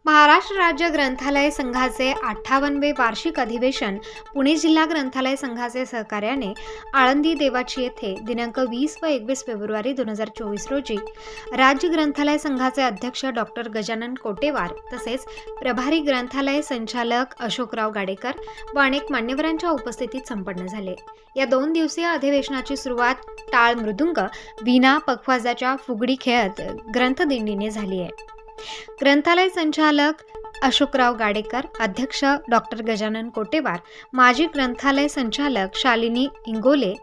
महाराष्ट्र राज्य ग्रंथालय संघाचे 58वे वार्षिक अधिवेशन पुणे जिल्हा ग्रंथालय संघाचे सहकार्याने आळंदी देवाची येथे दिनांक 20 व 21 फेब्रुवारी 2024 रोजी राज्य ग्रंथालय संघाचे अध्यक्ष डॉक्टर गजानन कोटेवार तसेच प्रभारी ग्रंथालय संचालक अशोकराव गाडेकर व अनेक मान्यवरांच्या उपस्थितीत संपन्न झाले। या 2 दिवसीय अधिवेशनाची सुरुवात टाळ मृदुंग वीणा पखवाजाच्या फुगडी खेळत ग्रंथदिंडीने झाली आहे। ग्रंथालय संचालक अशोकराव गाडेकर, अध्यक्ष डॉक्टर गजानन कोटेवार, माजी ग्रंथालय संचालक शालिनी इंगोले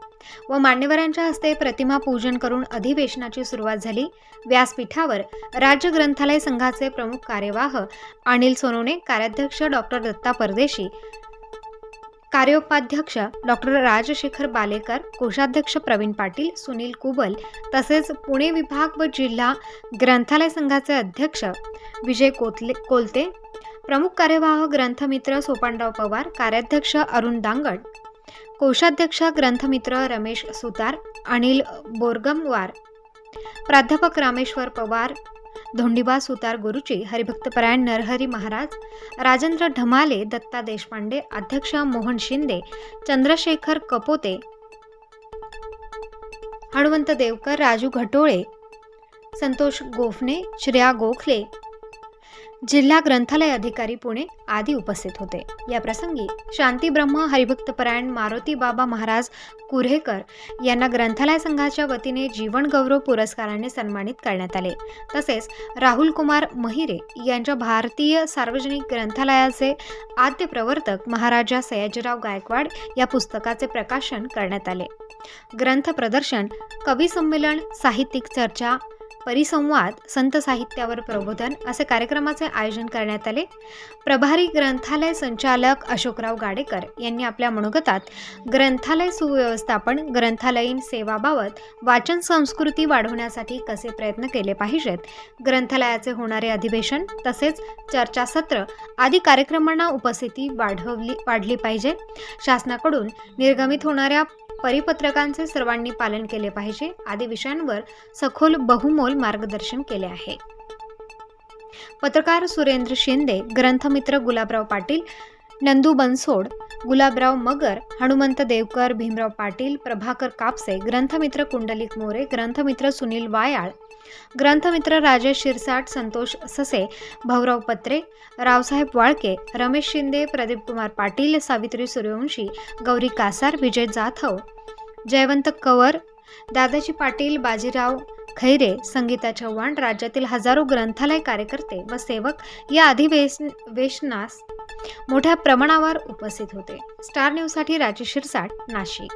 व मान्यवरांच्या हस्ते प्रतिमा पूजन करून अधिवेशनाची सुरुवात झाली। व्यासपीठावर राज्य ग्रंथालय संघाचे प्रमुख कार्यवाह अनिल सोनोने, कार्याध्यक्ष डॉक्टर दत्ता परदेशी, कार्योपाध्यक्ष डॉक्टर राजशेखर बालेकर, कोषाध्यक्ष प्रवीण पाटील, सुनील कुबल तसेच पुणे विभाग व जिल्हा ग्रंथालय संघाचे अध्यक्ष विजय कोलते, प्रमुख कार्यवाह ग्रंथमित्र सोपानराव पवार, कार्याध्यक्ष अरुण दांगड, कोषाध्यक्ष ग्रंथमित्र रमेश सुतार, अनिल बोरगमवार, प्राध्यापक रामेश्वर पवार, धोंडीबा सुतार गुरुजी, हरिभक्तपरायण नरहरी महाराज, राजेंद्र ढमाले, दत्ता देशपांडे, अध्यक्ष मोहन शिंदे, चंद्रशेखर कपोते, हनुमंत देवकर, राजू घटोळे, संतोष गोफणे, श्रेया गोखले, जिल्हा ग्रंथालय अधिकारी पुणे आदी उपस्थित होते। या प्रसंगी शांती ब्रह्म हरिभक्तपरायण मारुती बाबा महाराज कुऱ्हेकर यांना ग्रंथालय संघाच्या वतीने जीवन गौरव पुरस्काराने सन्मानित करण्यात आले। तसेच राहुल कुमार महिरे यांच्या भारतीय सार्वजनिक ग्रंथालयाचे आद्य प्रवर्तक महाराजा सयाजीराव गायकवाड या पुस्तकाचे प्रकाशन करण्यात आले। ग्रंथ प्रदर्शन, कवी संमेलन, साहित्यिक चर्चा, परिसंवाद, संत साहित्यावर प्रबोधन असे कार्यक्रमाचे आयोजन करण्यात आले। प्रभारी ग्रंथालय संचालक अशोकराव गाडेकर यांनी आपल्या मनोगतात ग्रंथालय सुव्यवस्थापन, ग्रंथालयीन सेवाबाबत वाचन संस्कृती वाढवण्यासाठी कसे प्रयत्न केले पाहिजेत, ग्रंथालयाचे होणारे अधिवेशन तसेच चर्चासत्र आदी कार्यक्रमांना उपस्थिती वाढली पाहिजे, शासनाकडून निर्गमित होणाऱ्या परिपत्रकांचे सर्वांनी पालन केले पाहिजे आदी विषयांवर सखोल बहुमोल मार्गदर्शन केले आहे। पत्रकार सुरेंद्र शिंदे, ग्रंथमित्र गुलाबराव पाटील, नंदू बनसोड, गुलाबराव मगर, हनुमंत देवकर, भीमराव पाटील, प्रभाकर कापसे, ग्रंथमित्र कुंडलिक मोरे, ग्रंथमित्र सुनील वायाळ, ग्रंथमित्र राजेश शिरसाट, संतोष ससे, भाऊराव पत्रे, रावसाहेब वाळके, रमेश शिंदे, प्रदीप कुमार पाटील, सावित्री सूर्यवंशी, गौरी कासार, विजय जाधव, जयवंत कवर, दादाजी पाटील, बाजीराव खैरे, संगीता चव्हाण, राज्यातील हजारो ग्रंथालय कार्यकर्ते व सेवक या अधिवेशनास मोठ्या प्रमाणावर उपस्थित होते। स्टार न्यूजसाठी राजेश शिरसाट, नाशिक।